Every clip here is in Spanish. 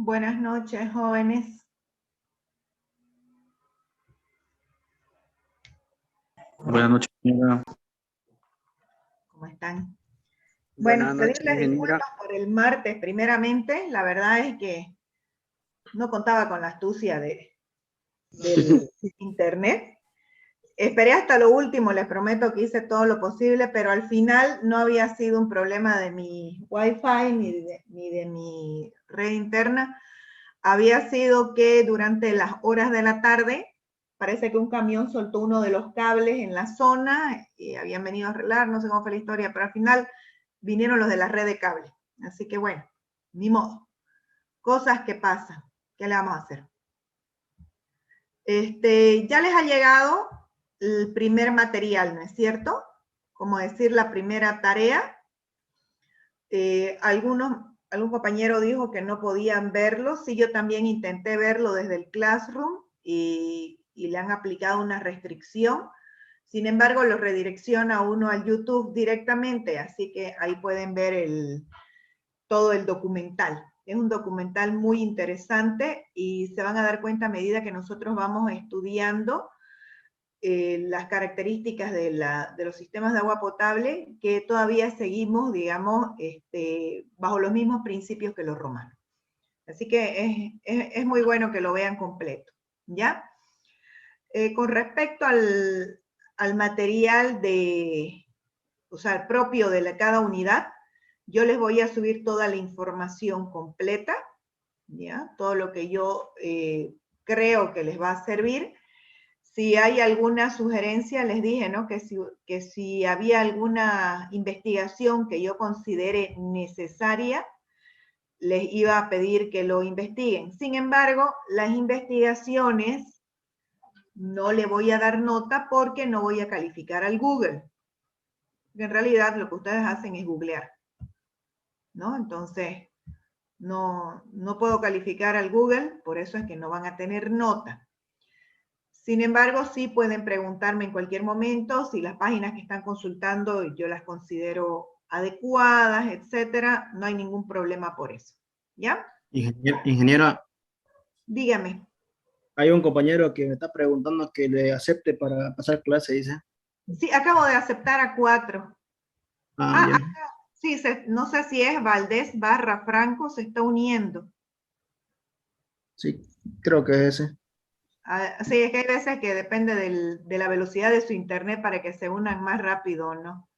Buenas noches, jóvenes. Buenas noches, señora. ¿Cómo están? Bueno, Buenas noches, pedirles ingeniera. disculpas por el martes primeramente. La verdad es que no contaba con la astucia del internet. Esperé hasta lo último, les prometo que hice todo lo posible, pero al final no había sido un problema de mi Wi-Fi ni de mi red interna. Había sido que durante las horas de la tarde, parece que un camión soltó uno de los cables en la zona y habían venido a arreglar, no sé cómo fue la historia, pero al final vinieron los de la red de cable. Así que bueno, ni modo. Cosas que pasan. ¿Qué le vamos a hacer? Ya les ha llegado el primer material, ¿no es cierto? Como decir, la primera tarea. Algún compañero dijo que no podían verlo. Sí, yo también intenté verlo desde el Classroom y le han aplicado una restricción. Sin embargo, lo redirecciona a uno al YouTube directamente, así que ahí pueden ver todo el documental. Es un documental muy interesante y se van a dar cuenta a medida que nosotros vamos estudiando las características de los sistemas de agua potable, que todavía seguimos, digamos, bajo los mismos principios que los romanos. Así que es muy bueno que lo vean completo, ¿ya? Con respecto al material o sea, propio de cada unidad, yo les voy a subir toda la información completa, ¿ya? Todo lo que yo creo que les va a servir. Si hay alguna sugerencia, les dije, ¿no? Que si había alguna investigación que yo considere necesaria, les iba a pedir que lo investiguen. Sin embargo, las investigaciones no le voy a dar nota porque no voy a calificar al Google. En realidad lo que ustedes hacen es googlear, ¿no? Entonces, no puedo calificar al Google, por eso es que no van a tener nota. Sin embargo, sí pueden preguntarme en cualquier momento si las páginas que están consultando yo las considero adecuadas, etcétera. No hay ningún problema por eso. ¿Ya? Ingeniera, Dígame. hay un compañero que me está preguntando que le acepte para pasar clase, dice. Sí, acabo de aceptar a 4. Ya. Sí, no sé si es Valdés / Franco, se está uniendo. Sí, creo que es ese. Sí, es que hay veces que depende de la velocidad de su internet para que se unan más rápido, ¿no?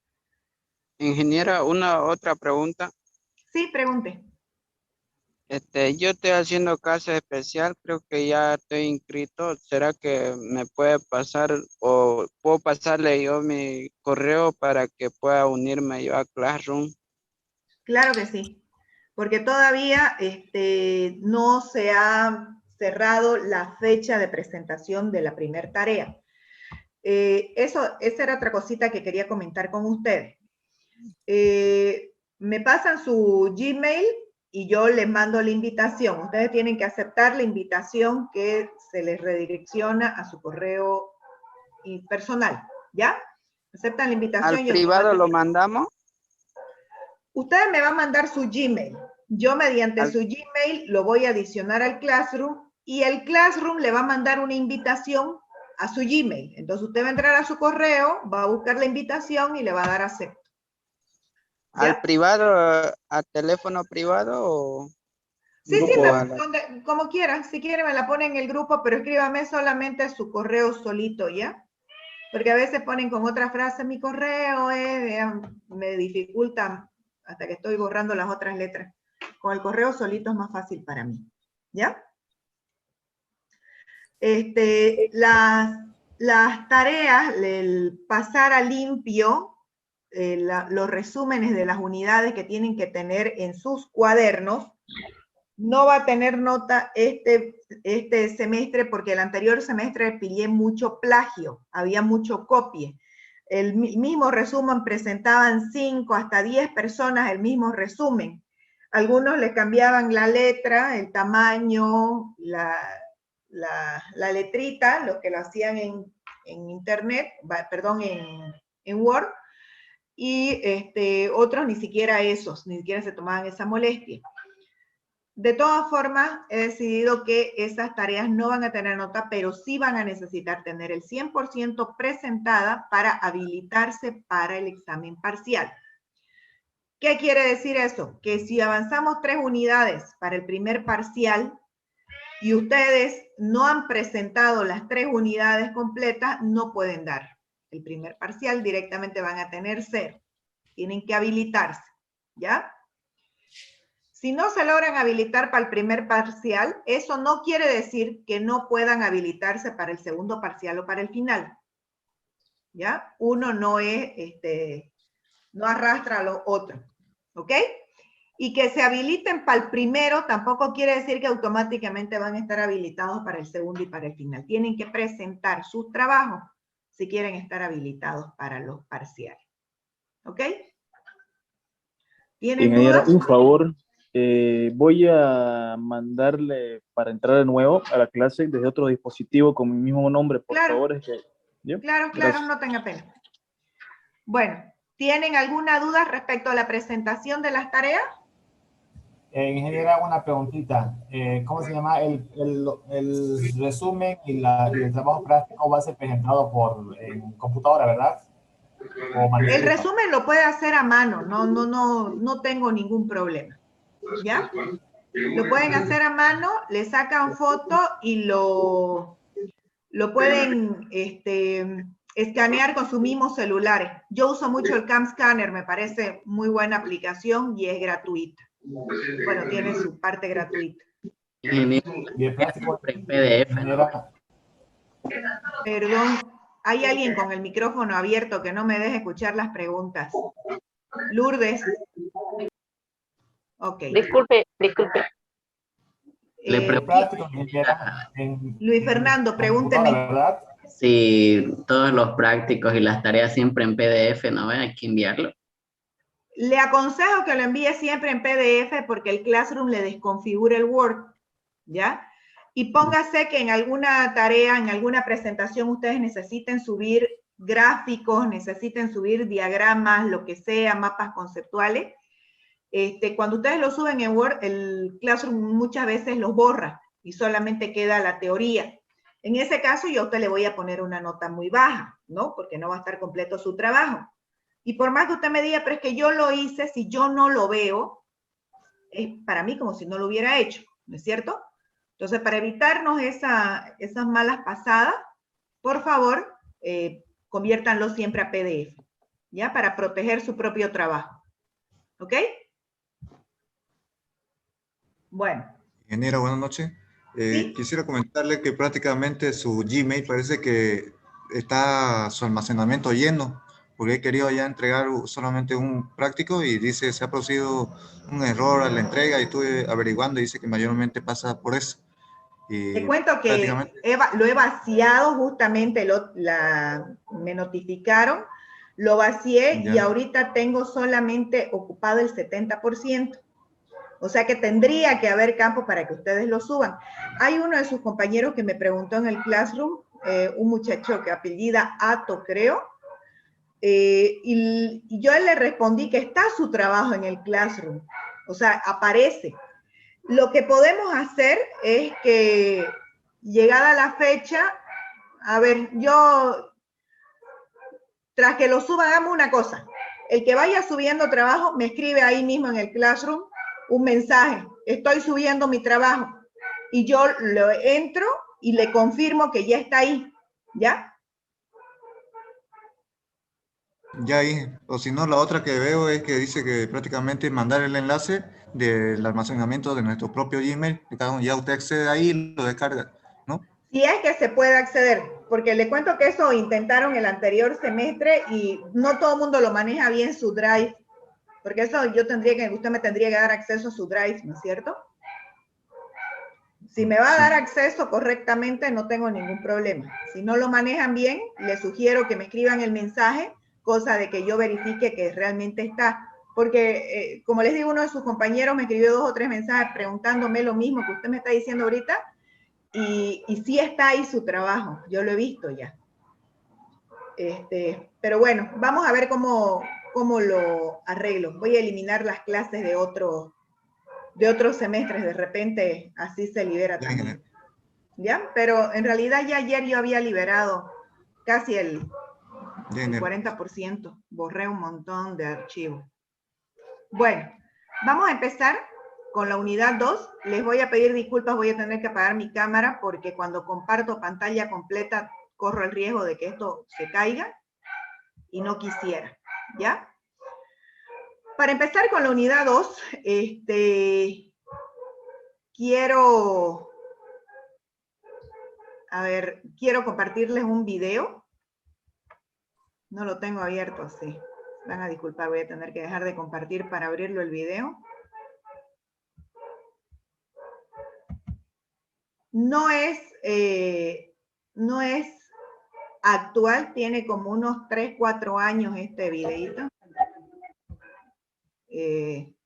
Ingeniera, una otra pregunta. Sí, pregunte. Yo estoy haciendo clase especial, creo que ya estoy inscrito. ¿Será que me puede pasar o puedo pasarle yo mi correo para que pueda unirme yo a Classroom? Claro que sí, porque todavía no se ha cerrado la fecha de presentación de la primera tarea. Esa era otra cosita que quería comentar con ustedes. Me pasan su Gmail y yo les mando la invitación. Ustedes tienen que aceptar la invitación que se les redirecciona a su correo personal, ¿ya? Aceptan la invitación. ¿Al privado lo mandamos? Usted me va a mandar su Gmail. Yo mediante su Gmail lo voy a adicionar al Classroom y el Classroom le va a mandar una invitación a su Gmail. Entonces usted va a entrar a su correo, va a buscar la invitación y le va a dar acepto. ¿Al privado, a teléfono privado o? Sí, como quiera. Si quiere me la pone en el grupo, pero escríbame solamente su correo solito, ¿ya? Porque a veces ponen con otra frase, mi correo me dificulta hasta que estoy borrando las otras letras. Con el correo solito es más fácil para mí, ¿ya? Las tareas, el pasar a limpio, los resúmenes de las unidades que tienen que tener en sus cuadernos, no va a tener nota este semestre porque el anterior semestre pillé mucho plagio, había mucho copie. El mismo resumen presentaban 5 hasta 10 personas el mismo resumen. Algunos le cambiaban la letra, el tamaño, la letrita, los que lo hacían en internet, perdón, en Word, y otros ni siquiera se tomaban esa molestia. De todas formas, he decidido que esas tareas no van a tener nota, pero sí van a necesitar tener el 100% presentada para habilitarse para el examen parcial. ¿Qué quiere decir eso? Que si avanzamos 3 unidades para el primer parcial y ustedes no han presentado las 3 unidades completas, no pueden dar el primer parcial, directamente van a tener 0. Tienen que habilitarse, ¿ya? Si no se logran habilitar para el primer parcial, eso no quiere decir que no puedan habilitarse para el segundo parcial o para el final, ¿ya? Uno no es, no arrastra a lo otro. ¿Ok? Y que se habiliten para el primero tampoco quiere decir que automáticamente van a estar habilitados para el segundo y para el final. Tienen que presentar sus trabajos si quieren estar habilitados para los parciales. ¿Ok? ¿Tienen Ingeniera, dudas? un favor. Voy a mandarle para entrar de nuevo a la clase desde otro dispositivo con mi mismo nombre, por Claro. favor. Claro, claro, Gracias. no tenga pena. Bueno, ¿tienen alguna duda respecto a la presentación de las tareas? Ingeniera, una preguntita. ¿Cómo se llama? El resumen y el trabajo práctico va a ser presentado en computadora, ¿verdad? El resumen lo puede hacer a mano, no tengo ningún problema. ¿Ya? Lo pueden hacer a mano, le sacan foto y lo pueden escanear con sus mismos celulares. Yo uso mucho el Cam Scanner, me parece muy buena aplicación y es gratuita. Bueno, tiene su parte gratuita. Y el práctico en PDF, ¿no? Perdón, hay alguien con el micrófono abierto que no me deja escuchar las preguntas. Lourdes. Ok. Disculpe. Le el práctico, ingeniera, Luis Fernando, pregúnteme. ¿verdad? si todos los prácticos y las tareas siempre en PDF, ¿no? Hay que enviarlo. Le aconsejo que lo envíe siempre en PDF porque el Classroom le desconfigura el Word, ¿ya? Y póngase que en alguna tarea, en alguna presentación, ustedes necesiten subir gráficos, necesiten subir diagramas, lo que sea, mapas conceptuales. Cuando ustedes lo suben en Word, el Classroom muchas veces los borra y solamente queda la teoría. En ese caso, yo a usted le voy a poner una nota muy baja, ¿no? Porque no va a estar completo su trabajo. Y por más que usted me diga, pero es que yo lo hice, si yo no lo veo, es para mí como si no lo hubiera hecho, ¿no es cierto? Entonces, para evitarnos esas malas pasadas, por favor, conviértanlo siempre a PDF, ¿ya? Para proteger su propio trabajo. ¿Ok? Bueno. Ingeniera, buenas noches. ¿Sí? Quisiera comentarle que prácticamente su Gmail parece que está su almacenamiento lleno, porque he querido ya entregar solamente un práctico y dice se ha producido un error a la entrega y estuve averiguando y dice que mayormente pasa por eso. Y te cuento que lo he vaciado justamente, me notificaron, lo vacié ya. y ahorita tengo solamente ocupado el 70%. O sea que tendría que haber campo para que ustedes lo suban. Hay uno de sus compañeros que me preguntó en el Classroom, un muchacho que apellida Ato, creo, y yo le respondí que está su trabajo en el Classroom. O sea, aparece. Lo que podemos hacer es que, llegada la fecha, a ver, tras que lo suba, hagamos una cosa. El que vaya subiendo trabajo, me escribe ahí mismo en el Classroom un mensaje. Estoy subiendo mi trabajo. Y yo lo entro y le confirmo que ya está ahí. ¿Ya? Ya ahí, o si no, la otra que veo es que dice que prácticamente mandar el enlace del almacenamiento de nuestro propio Gmail, ya usted accede ahí y lo descarga, ¿no? Si es que se puede acceder, porque le cuento que eso intentaron el anterior semestre y no todo el mundo lo maneja bien su Drive, porque eso usted me tendría que dar acceso a su Drive, ¿no es cierto? Si me va a dar acceso correctamente, no tengo ningún problema. Si no lo manejan bien, les sugiero que me escriban el mensaje, cosa de que yo verifique que realmente está. Porque, como les digo, uno de sus compañeros me escribió 2 o 3 mensajes preguntándome lo mismo que usted me está diciendo ahorita, y sí está ahí su trabajo, yo lo he visto ya. Pero bueno, vamos a ver cómo lo arreglo. Voy a eliminar las clases de otros de otros semestres, de repente así se libera también. ¿Ya? Pero en realidad ya ayer yo había liberado casi el 40%, borré un montón de archivos. Bueno, vamos a empezar con la unidad 2. Les voy a pedir disculpas, voy a tener que apagar mi cámara porque cuando comparto pantalla completa corro el riesgo de que esto se caiga y no quisiera, ¿ya? Para empezar con la unidad 2, quiero compartirles un video. No lo tengo abierto, sí. Van a disculpar, voy a tener que dejar de compartir para abrirlo el video. No es actual, tiene como unos 3, 4 años este videito. En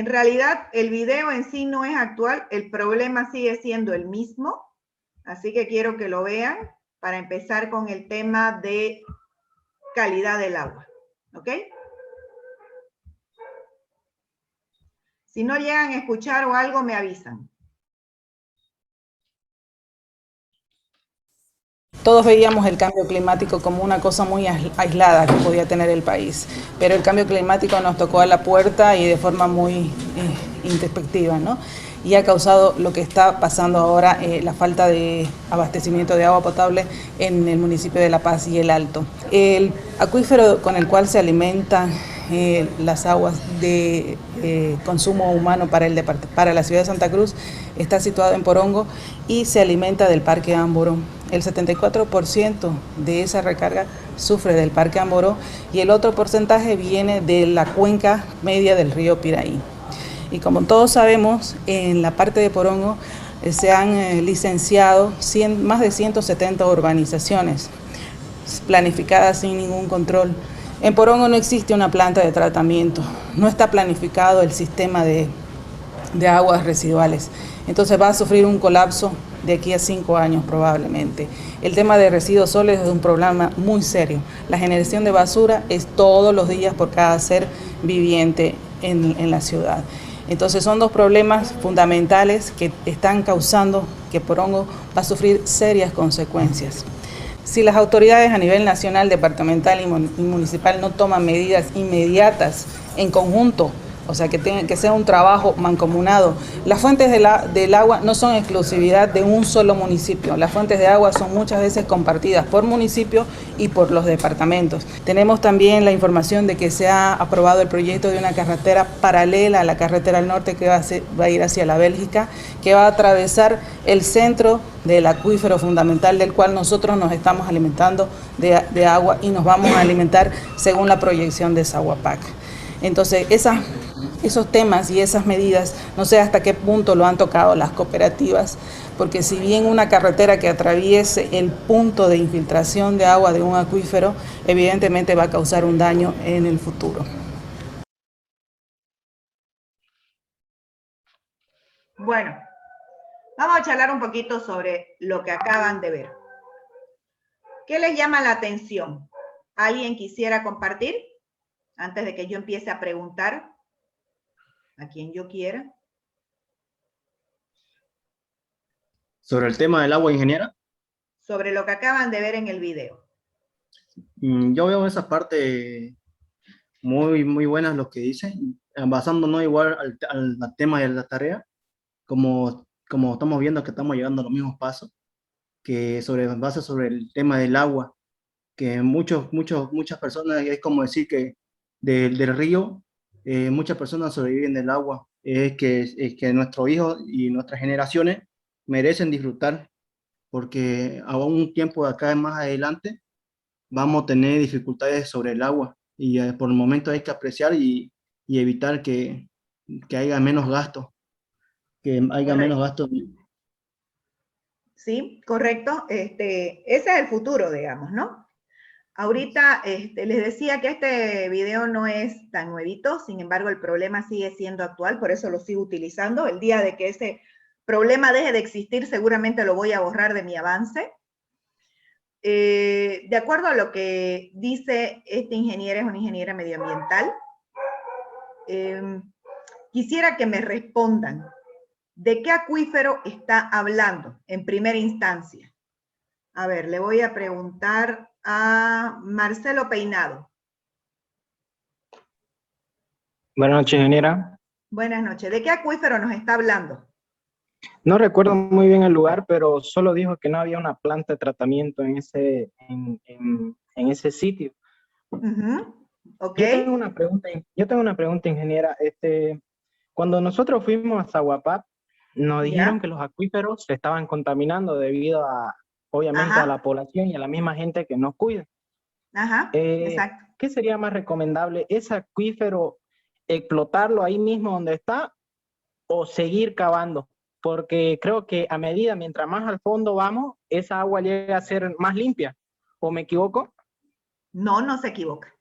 realidad, el video en sí no es actual, el problema sigue siendo el mismo, así que quiero que lo vean para empezar con el tema de calidad del agua, ¿ok? Si no llegan a escuchar o algo, me avisan. Todos veíamos el cambio climático como una cosa muy aislada que podía tener el país, pero el cambio climático nos tocó a la puerta y de forma muy introspectiva, ¿no? Y ha causado lo que está pasando ahora, la falta de abastecimiento de agua potable en el municipio de La Paz y El Alto. El acuífero con el cual se alimentan las aguas de consumo humano para la ciudad de Santa Cruz está situado en Porongo y se alimenta del Parque Ámboro. El 74% de esa recarga sufre del Parque Ámboro y el otro porcentaje viene de la cuenca media del río Piraí. Y como todos sabemos, en la parte de Porongo se han licenciado más de 170 urbanizaciones planificadas sin ningún control. En Porongo no existe una planta de tratamiento, no está planificado el sistema de aguas residuales. Entonces va a sufrir un colapso de aquí a 5 años probablemente. El tema de residuos sólidos es un problema muy serio. La generación de basura es todos los días por cada ser viviente en la ciudad. Entonces son dos problemas fundamentales que están causando que Porongo va a sufrir serias consecuencias. Si las autoridades a nivel nacional, departamental y municipal no toman medidas inmediatas en conjunto, o sea, que sea un trabajo mancomunado. Las fuentes del agua no son exclusividad de un solo municipio. Las fuentes de agua son muchas veces compartidas por municipio y por los departamentos. Tenemos también la información de que se ha aprobado el proyecto de una carretera paralela a la carretera al norte que va a ir hacia la Bélgica, que va a atravesar el centro del acuífero fundamental del cual nosotros nos estamos alimentando de agua y nos vamos a alimentar según la proyección de Saguapac. Entonces, esos temas y esas medidas, no sé hasta qué punto lo han tocado las cooperativas, porque si bien una carretera que atraviese el punto de infiltración de agua de un acuífero, evidentemente va a causar un daño en el futuro. Bueno, vamos a charlar un poquito sobre lo que acaban de ver. ¿Qué les llama la atención? ¿Alguien quisiera compartir? Antes de que yo empiece a preguntar a quien yo quiera. Sobre el tema del agua, ingeniera. Sobre lo que acaban de ver en el video. Yo veo esa parte muy, muy buena lo que dicen, basándonos igual al tema de la tarea, como estamos viendo que estamos llegando a los mismos pasos, que base sobre el tema del agua, que muchas personas, es como decir que del río, muchas personas sobreviven del agua, es que nuestros hijos y nuestras generaciones merecen disfrutar, porque a un tiempo de acá más adelante vamos a tener dificultades sobre el agua, y por el momento hay que apreciar y evitar que haya menos gastos, Sí, correcto. Ese es el futuro, digamos, ¿no? Ahorita les decía que este video no es tan nuevito, sin embargo el problema sigue siendo actual, por eso lo sigo utilizando. El día de que ese problema deje de existir, seguramente lo voy a borrar de mi avance. De acuerdo a lo que dice esta ingeniera, es una ingeniera medioambiental, quisiera que me respondan. ¿De qué acuífero está hablando en primera instancia? A ver, le voy a preguntar a Marcelo Peinado. Buenas noches, ingeniera. Buenas noches. ¿De qué acuífero nos está hablando? No recuerdo muy bien el lugar, pero solo dijo que no había una planta de tratamiento en ese sitio. Ok. Yo tengo una pregunta, ingeniera. Cuando nosotros fuimos a Zaguapap, nos dijeron que los acuíferos se estaban contaminando debido a, obviamente, a la población y a la misma gente que nos cuida. Exacto. ¿Qué sería más recomendable? ¿Ese acuífero explotarlo ahí mismo donde está o seguir cavando? Porque creo que a medida, mientras más al fondo vamos, esa agua llega a ser más limpia. ¿O me equivoco? No, no se equivoca.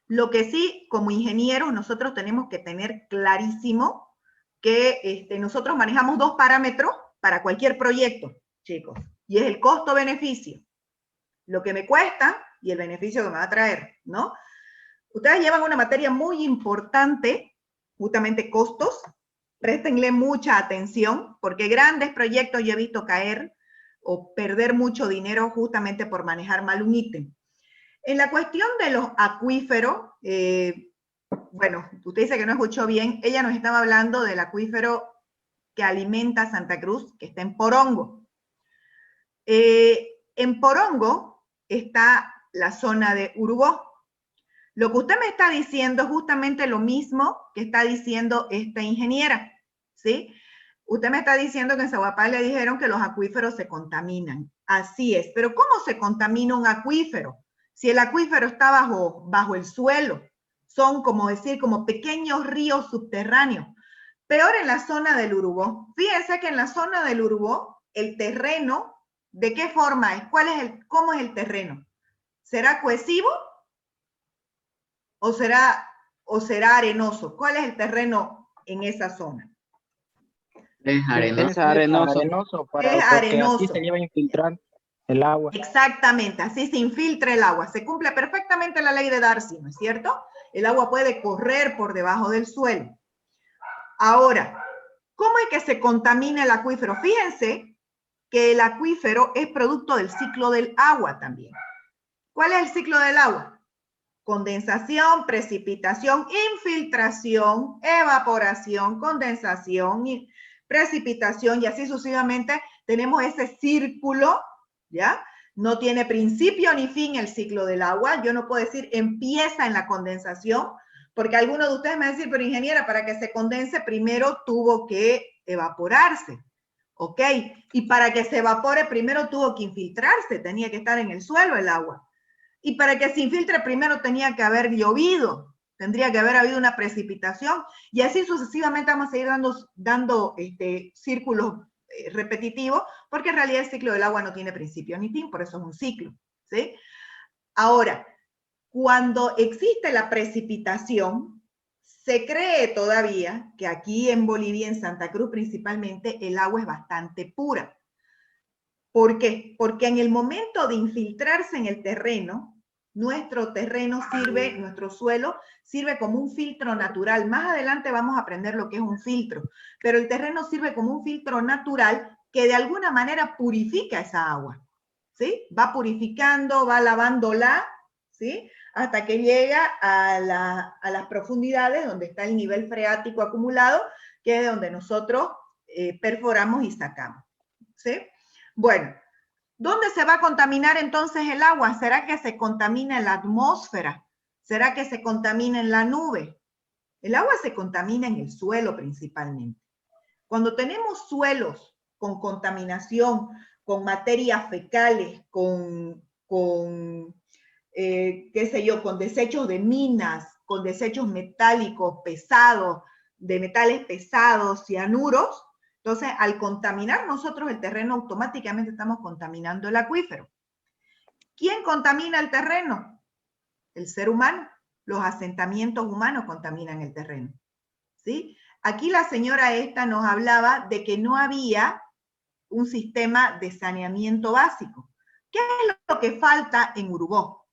Lo que sí, como ingenieros, nosotros tenemos que tener clarísimo que nosotros manejamos dos parámetros para cualquier proyecto, chicos, y es el costo-beneficio. Lo que me cuesta y el beneficio que me va a traer, ¿no? Ustedes llevan una materia muy importante, justamente costos. Préstenle mucha atención, porque grandes proyectos yo he visto caer o perder mucho dinero justamente por manejar mal un ítem. En la cuestión de los acuíferos, bueno, usted dice que no escuchó bien, ella nos estaba hablando del acuífero que alimenta Santa Cruz, que está en Porongo. En Porongo está la zona de Urubó. Lo que usted me está diciendo es justamente lo mismo que está diciendo esta ingeniera, ¿sí? Usted me está diciendo que en Zaguapap le dijeron que los acuíferos se contaminan. Así es, pero ¿cómo se contamina un acuífero? Si el acuífero está bajo el suelo, son como decir, como pequeños ríos subterráneos. Peor en la zona del Urubó. Fíjense que en la zona del Urubó, el terreno, ¿de qué forma es? ¿Cómo es el terreno? ¿Será cohesivo? ¿O será arenoso? ¿Cuál es el terreno en esa zona? Es arenoso. Es arenoso, porque así se lleva a infiltrar el agua. Exactamente, así se infiltra el agua. Se cumple perfectamente la ley de Darcy, ¿no es cierto? El agua puede correr por debajo del suelo. Ahora, ¿cómo es que se contamina el acuífero? Fíjense que el acuífero es producto del ciclo del agua también. ¿Cuál es el ciclo del agua? Condensación, precipitación, infiltración, evaporación, condensación, precipitación y así sucesivamente. Tenemos ese círculo, ¿ya? No tiene principio ni fin el ciclo del agua. Yo no puedo decir empieza en la condensación, porque algunos de ustedes me van a decir, pero ingeniera, para que se condense primero tuvo que evaporarse, ¿ok? Y para que se evapore primero tuvo que infiltrarse, tenía que estar en el suelo el agua. Y para que se infiltre primero tenía que haber llovido, tendría que haber habido una precipitación y así sucesivamente vamos a ir dando círculos repetitivos porque en realidad el ciclo del agua no tiene principio ni fin, por eso es un ciclo, ¿sí? Ahora, cuando existe la precipitación, se cree todavía que aquí en Bolivia, en Santa Cruz principalmente, el agua es bastante pura. ¿Por qué? Porque en el momento de infiltrarse en el terreno, nuestro terreno sirve, nuestro suelo sirve como un filtro natural. Más adelante vamos a aprender lo que es un filtro, pero el terreno sirve como un filtro natural que de alguna manera purifica esa agua, ¿sí? Va purificando, va lavándola, ¿sí? Hasta que llega a las profundidades donde está el nivel freático acumulado, que es de donde nosotros perforamos y sacamos, ¿sí? Bueno, ¿dónde se va a contaminar entonces el agua? ¿Será que se contamina en la atmósfera? ¿Será que se contamina en la nube? El agua se contamina en el suelo principalmente. Cuando tenemos suelos con contaminación, con materias fecales, con qué sé yo, con desechos de minas, con desechos metálicos pesados, de metales pesados, cianuros, entonces, al contaminar nosotros el terreno, automáticamente estamos contaminando el acuífero. ¿Quién contamina el terreno? El ser humano. Los asentamientos humanos contaminan el terreno, ¿sí? Aquí la señora esta nos hablaba de que no había un sistema de saneamiento básico. ¿Qué es lo que falta en Urubó?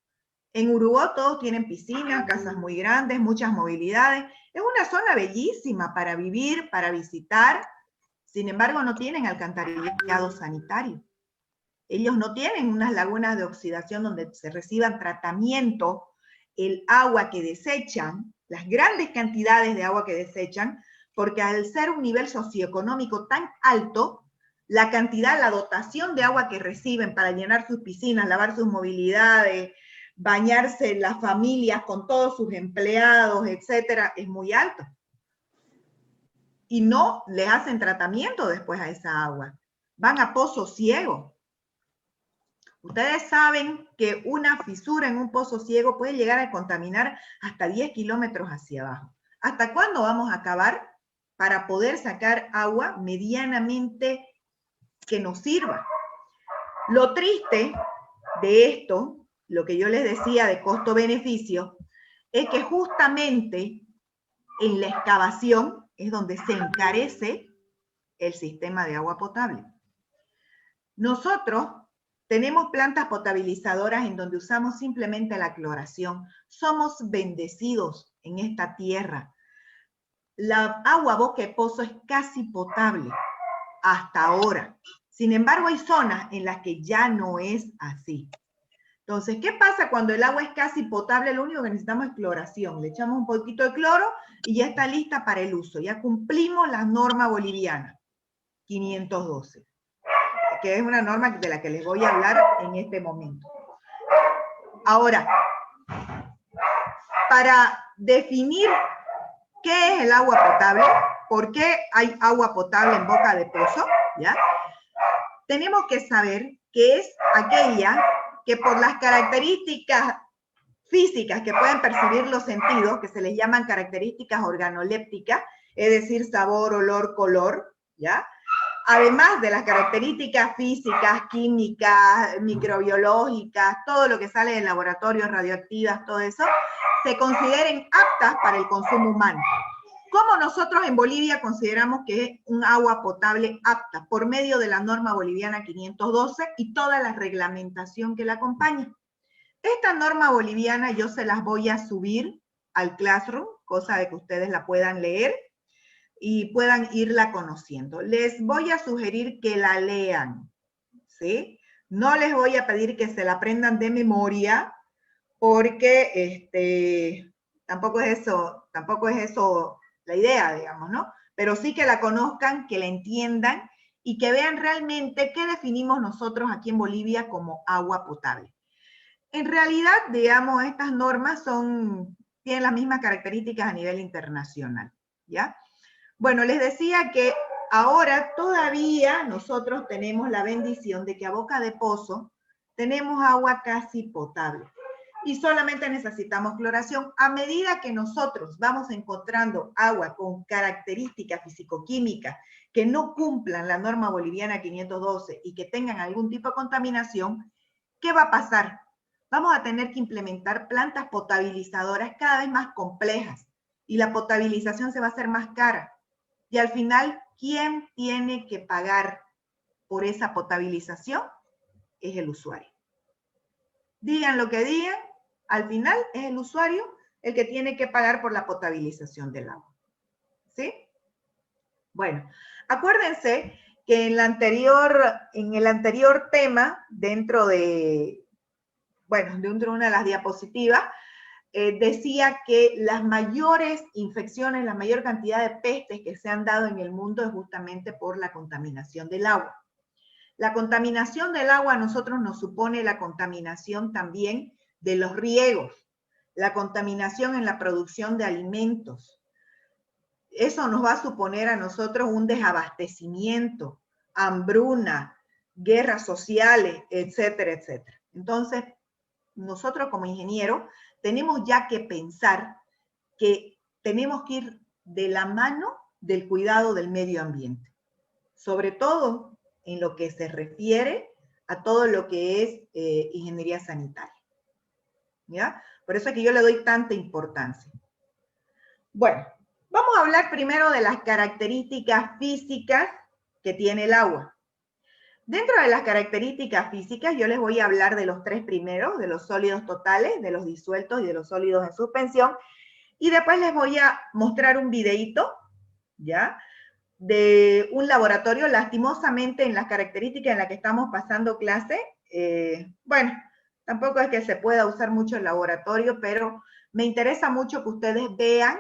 En Uruguay todos tienen piscinas, casas muy grandes, muchas movilidades. Es una zona bellísima para vivir, para visitar. Sin embargo, no tienen alcantarillado sanitario. Ellos no tienen unas lagunas de oxidación donde se reciban tratamiento. El agua que desechan, las grandes cantidades de agua que desechan, porque al ser un nivel socioeconómico tan alto, la cantidad, la dotación de agua que reciben para llenar sus piscinas, lavar sus movilidades, bañarse las familias con todos sus empleados, etcétera, es muy alto. Y no les hacen tratamiento después a esa agua. Van a pozo ciego. Ustedes saben que una fisura en un pozo ciego puede llegar a contaminar hasta 10 kilómetros hacia abajo. ¿Hasta cuándo vamos a acabar para poder sacar agua medianamente que nos sirva? Lo triste de esto, lo que yo les decía de costo-beneficio, es que justamente en la excavación es donde se encarece el sistema de agua potable. Nosotros tenemos plantas potabilizadoras en donde usamos simplemente la cloración. Somos bendecidos en esta tierra. La agua boca de pozo es casi potable hasta ahora. Sin embargo, hay zonas en las que ya no es así. Entonces, ¿qué pasa cuando el agua es casi potable? Lo único que necesitamos es cloración. Le echamos un poquito de cloro y ya está lista para el uso. Ya cumplimos la norma boliviana 512, que es una norma de la que les voy a hablar en este momento. Ahora, para definir qué es el agua potable, por qué hay agua potable en boca de pozo, ¿ya? Tenemos que saber que es aquella que por las características físicas que pueden percibir los sentidos, que se les llaman características organolépticas, es decir, sabor, olor, color, ¿ya? Además de las características físicas, químicas, microbiológicas, todo lo que sale del laboratorio, radioactivas, todo eso, se consideren aptas para el consumo humano. ¿Cómo nosotros en Bolivia consideramos que es un agua potable apta? Por medio de la norma boliviana 512 y toda la reglamentación que la acompaña. Esta norma boliviana yo se las voy a subir al Classroom, cosa de que ustedes la puedan leer y puedan irla conociendo. Les voy a sugerir que la lean, ¿sí? No les voy a pedir que se la aprendan de memoria, porque tampoco es eso la idea, digamos, ¿no? Pero sí que la conozcan, que la entiendan y que vean realmente qué definimos nosotros aquí en Bolivia como agua potable. En realidad, digamos, estas normas tienen las mismas características a nivel internacional, ¿ya? Bueno, les decía que ahora todavía nosotros tenemos la bendición de que a boca de pozo tenemos agua casi potable y solamente necesitamos cloración. A medida que nosotros vamos encontrando agua con características fisicoquímicas que no cumplan la norma boliviana 512 y que tengan algún tipo de contaminación, ¿qué va a pasar? Vamos a tener que implementar plantas potabilizadoras cada vez más complejas y la potabilización se va a hacer más cara. Y al final, ¿quién tiene que pagar por esa potabilización? Es el usuario. Digan lo que digan, al final es el usuario el que tiene que pagar por la potabilización del agua. ¿Sí? Bueno, acuérdense que en el anterior tema, dentro de una de las diapositivas, decía que las mayores infecciones, la mayor cantidad de pestes que se han dado en el mundo es justamente por la contaminación del agua. La contaminación del agua a nosotros nos supone la contaminación también de los riegos, la contaminación en la producción de alimentos. Eso nos va a suponer a nosotros un desabastecimiento, hambruna, guerras sociales, etcétera, etcétera. Entonces, nosotros como ingenieros tenemos ya que pensar que tenemos que ir de la mano del cuidado del medio ambiente, sobre todo en lo que se refiere a todo lo que es ingeniería sanitaria. ¿Ya? Por eso es que yo le doy tanta importancia. Bueno, vamos a hablar primero de las características físicas que tiene el agua. Dentro de las características físicas, yo les voy a hablar de los tres primeros, de los sólidos totales, de los disueltos y de los sólidos en suspensión. Y después les voy a mostrar un videíto, ¿ya? De un laboratorio, lastimosamente en las características en las que estamos pasando clase, bueno, tampoco es que se pueda usar mucho el laboratorio, pero me interesa mucho que ustedes vean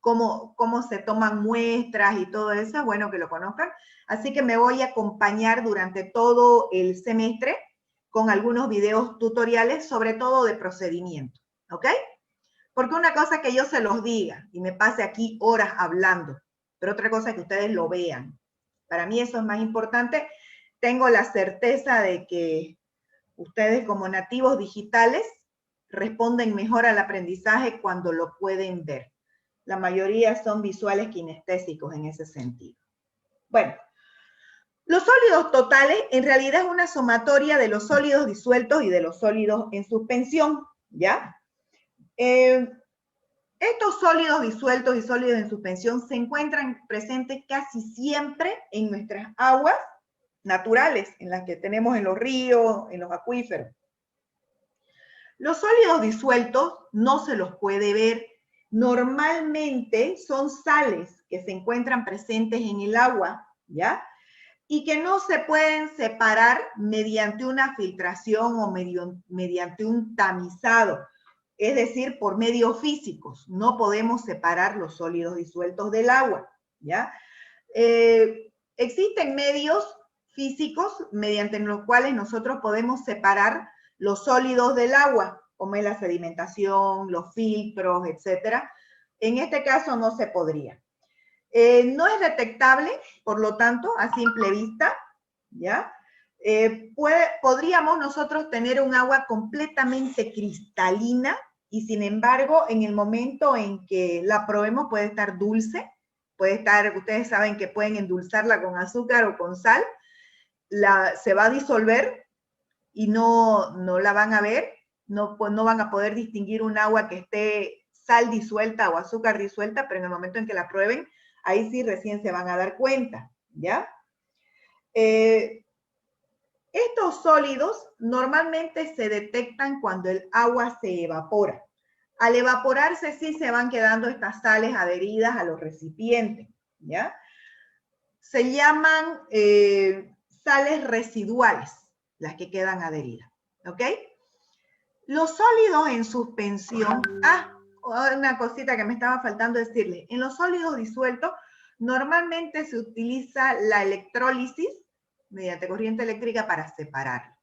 cómo se toman muestras y todo eso, es bueno que lo conozcan. Así que me voy a acompañar durante todo el semestre con algunos videos tutoriales, sobre todo de procedimiento, ¿ok? Porque una cosa es que yo se los diga y me pase aquí horas hablando, pero otra cosa es que ustedes lo vean. Para mí eso es más importante. Tengo la certeza de que ustedes como nativos digitales responden mejor al aprendizaje cuando lo pueden ver. La mayoría son visuales kinestésicos en ese sentido. Bueno, los sólidos totales en realidad es una sumatoria de los sólidos disueltos y de los sólidos en suspensión, ¿ya? Estos sólidos disueltos y sólidos en suspensión se encuentran presentes casi siempre en nuestras aguas naturales, en las que tenemos en los ríos, en los acuíferos. Los sólidos disueltos no se los puede ver. Normalmente son sales que se encuentran presentes en el agua, ¿ya? Y que no se pueden separar mediante una filtración o mediante un tamizado. Es decir, por medios físicos. No podemos separar los sólidos disueltos del agua, ¿ya? Existen medios físicos mediante los cuales nosotros podemos separar los sólidos del agua, como es la sedimentación, los filtros, etcétera. En este caso no se podría. No es detectable, por lo tanto, a simple vista, ¿ya? Podríamos nosotros tener un agua completamente cristalina y sin embargo, en el momento en que la probemos puede estar dulce, puede estar, ustedes saben que pueden endulzarla con azúcar o con sal, se va a disolver y no la van a ver, no van a poder distinguir un agua que esté sal disuelta o azúcar disuelta, pero en el momento en que la prueben, ahí sí recién se van a dar cuenta, ¿ya? Estos sólidos normalmente se detectan cuando el agua se evapora. Al evaporarse sí se van quedando estas sales adheridas a los recipientes, ¿ya? Se llaman sales residuales, las que quedan adheridas, ¿ok? Los sólidos en suspensión, una cosita que me estaba faltando decirles, en los sólidos disueltos normalmente se utiliza la electrólisis mediante corriente eléctrica para separarlo.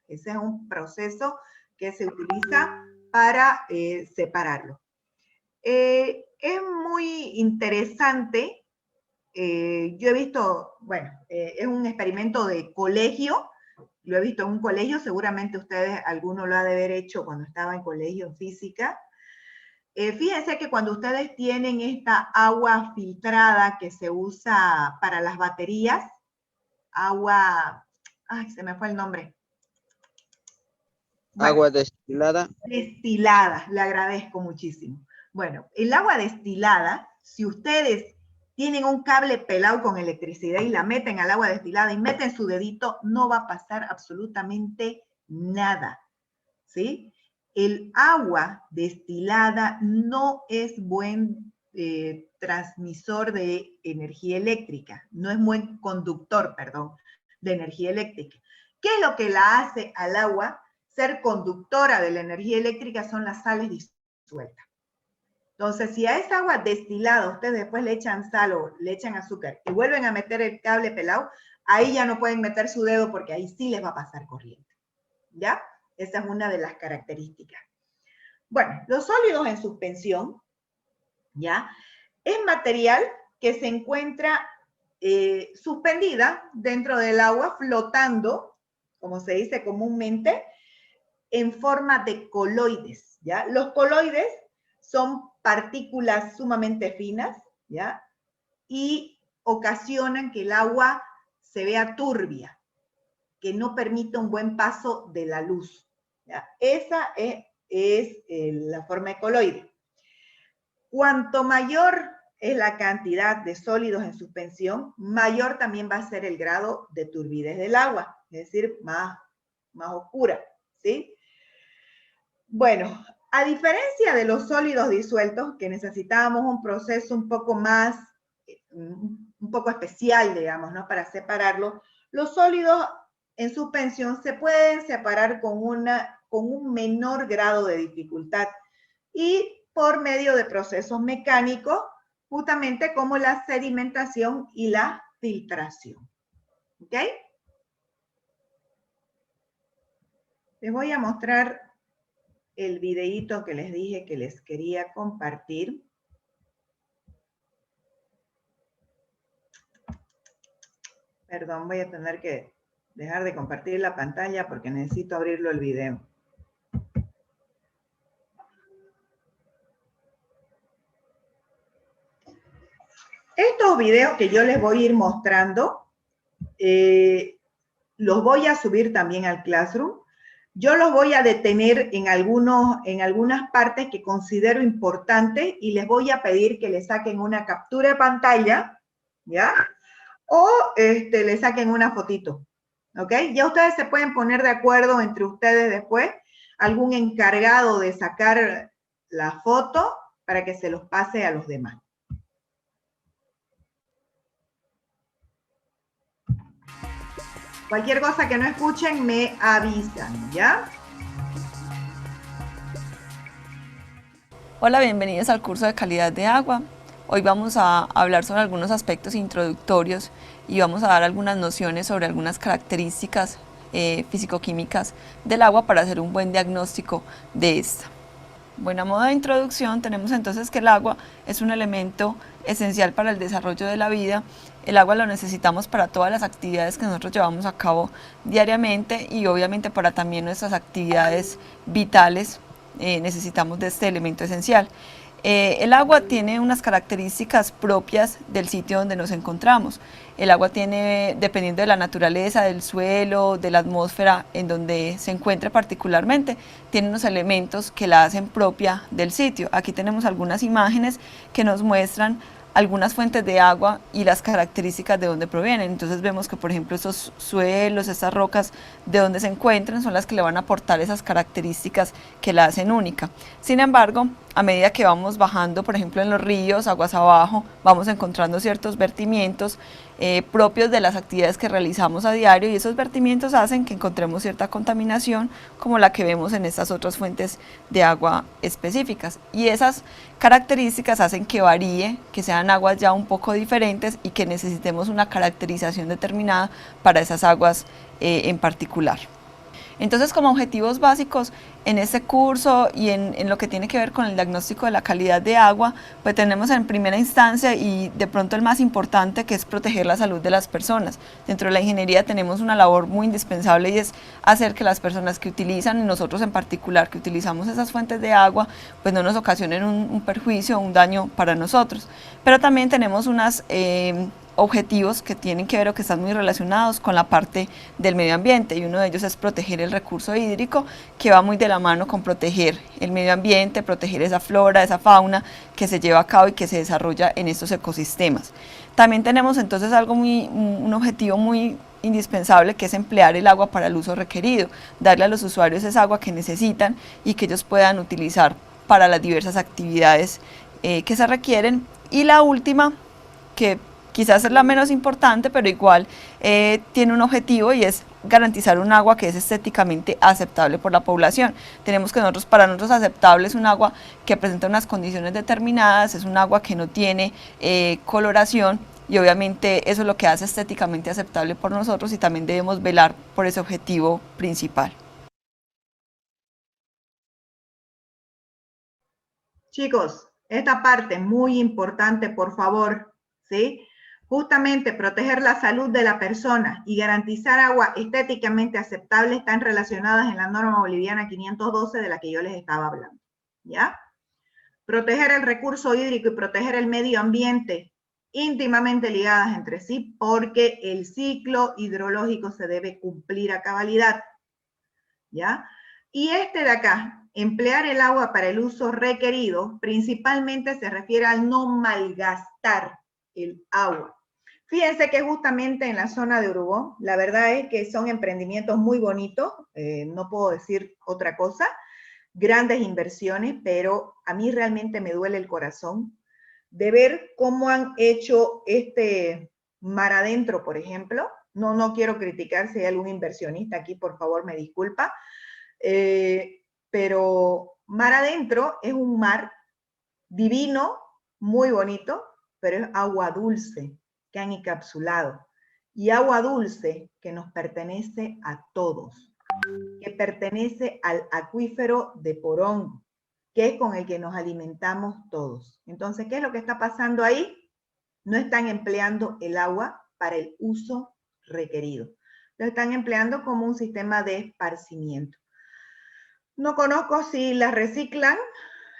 Ese es un proceso que se utiliza para separarlo. Es muy interesante. Yo he visto, bueno, es un experimento de colegio, lo he visto en un colegio, seguramente ustedes, alguno lo ha de haber hecho cuando estaba en colegio en física. Fíjense que cuando ustedes tienen esta agua filtrada que se usa para las baterías, agua, ay, se me fue el nombre. Bueno, agua destilada. Destilada, le agradezco muchísimo. Bueno, el agua destilada, si ustedes tienen un cable pelado con electricidad y la meten al agua destilada y meten su dedito, no va a pasar absolutamente nada, ¿sí? El agua destilada no es buen transmisor de energía eléctrica, no es buen conductor, perdón, de energía eléctrica. ¿Qué es lo que la hace al agua ser conductora de la energía eléctrica? Son las sales disueltas. Entonces, si a esa agua destilada ustedes después le echan sal o le echan azúcar y vuelven a meter el cable pelado, ahí ya no pueden meter su dedo porque ahí sí les va a pasar corriente, ¿ya? Esa es una de las características. Bueno, los sólidos en suspensión, ¿ya? Es material que se encuentra suspendida dentro del agua, flotando, como se dice comúnmente, en forma de coloides, ¿ya? Los coloides son partículas sumamente finas, ¿ya? Y ocasionan que el agua se vea turbia, que no permita un buen paso de la luz, ¿ya? Esa es la forma de coloide. Cuanto mayor es la cantidad de sólidos en suspensión, mayor también va a ser el grado de turbidez del agua, es decir, más oscura, ¿sí? Bueno, a diferencia de los sólidos disueltos, que necesitábamos un proceso un poco más, un poco especial, digamos, ¿no? Para separarlos, los sólidos en suspensión se pueden separar con un menor grado de dificultad y por medio de procesos mecánicos, justamente como la sedimentación y la filtración. ¿Ok? Les voy a mostrar el videíto que les dije que les quería compartir. Perdón, voy a tener que dejar de compartir la pantalla porque necesito abrirlo el video. Estos videos que yo les voy a ir mostrando, los voy a subir también al Classroom. Yo los voy a detener en algunas partes que considero importantes y les voy a pedir que le saquen una captura de pantalla, ¿ya? O le saquen una fotito, ¿ok? Ya ustedes se pueden poner de acuerdo entre ustedes después, algún encargado de sacar la foto para que se los pase a los demás. Cualquier cosa que no escuchen, me avisan, ¿ya? Hola, bienvenidos al curso de calidad de agua. Hoy vamos a hablar sobre algunos aspectos introductorios y vamos a dar algunas nociones sobre algunas características físico-químicas del agua para hacer un buen diagnóstico de esta. Bueno, a modo de introducción tenemos entonces que el agua es un elemento esencial para el desarrollo de la vida. El agua lo necesitamos para todas las actividades que nosotros llevamos a cabo diariamente y obviamente para también nuestras actividades vitales necesitamos de este elemento esencial. El agua tiene unas características propias del sitio donde nos encontramos. El agua tiene, dependiendo de la naturaleza, del suelo, de la atmósfera en donde se encuentre particularmente, tiene unos elementos que la hacen propia del sitio. Aquí tenemos algunas imágenes que nos muestran algunas fuentes de agua y las características de dónde provienen. Entonces vemos que, por ejemplo, estos suelos, estas rocas de donde se encuentran son las que le van a aportar esas características que la hacen única. Sin embargo, a medida que vamos bajando, por ejemplo, en los ríos, aguas abajo, vamos encontrando ciertos vertimientos propios de las actividades que realizamos a diario y esos vertimientos hacen que encontremos cierta contaminación como la que vemos en estas otras fuentes de agua específicas. Y esas características hacen que varíe, que sean aguas ya un poco diferentes y que necesitemos una caracterización determinada para esas aguas en particular. Entonces, como objetivos básicos en este curso y en lo que tiene que ver con el diagnóstico de la calidad de agua, pues tenemos en primera instancia y de pronto el más importante, que es proteger la salud de las personas. Dentro de la ingeniería tenemos una labor muy indispensable y es hacer que las personas que utilizan, y nosotros en particular que utilizamos esas fuentes de agua, pues no nos ocasionen un perjuicio o un daño para nosotros. Pero también tenemos unas objetivos que tienen que ver o que están muy relacionados con la parte del medio ambiente y uno de ellos es proteger el recurso hídrico, que va muy de la mano con proteger el medio ambiente, proteger esa flora, esa fauna que se lleva a cabo y que se desarrolla en estos ecosistemas. También tenemos entonces un objetivo muy indispensable, que es emplear el agua para el uso requerido, darle a los usuarios esa agua que necesitan y que ellos puedan utilizar para las diversas actividades que se requieren. Y la última, que quizás es la menos importante, pero igual tiene un objetivo y es garantizar un agua que es estéticamente aceptable por la población. Tenemos que para nosotros aceptable es un agua que presenta unas condiciones determinadas, es un agua que no tiene coloración y obviamente eso es lo que hace estéticamente aceptable por nosotros y también debemos velar por ese objetivo principal. Chicos, esta parte muy importante, por favor, ¿sí? Justamente proteger la salud de la persona y garantizar agua estéticamente aceptable están relacionadas en la norma boliviana 512 de la que yo les estaba hablando, ¿ya? Proteger el recurso hídrico y proteger el medio ambiente íntimamente ligadas entre sí porque el ciclo hidrológico se debe cumplir a cabalidad, ¿ya? Y este de acá, emplear el agua para el uso requerido, principalmente se refiere al no malgastar el agua. Fíjense que justamente en la zona de Urubó, la verdad es que son emprendimientos muy bonitos, no puedo decir otra cosa, grandes inversiones, pero a mí realmente me duele el corazón de ver cómo han hecho este mar adentro, por ejemplo. No quiero criticar si hay algún inversionista aquí, por favor, me disculpa, pero mar adentro es un mar divino, muy bonito, pero es agua dulce que han encapsulado, y agua dulce que nos pertenece a todos, que pertenece al acuífero de Porón, que es con el que nos alimentamos todos. Entonces, ¿qué es lo que está pasando ahí? No están empleando el agua para el uso requerido. Lo están empleando como un sistema de esparcimiento. No conozco si las reciclan,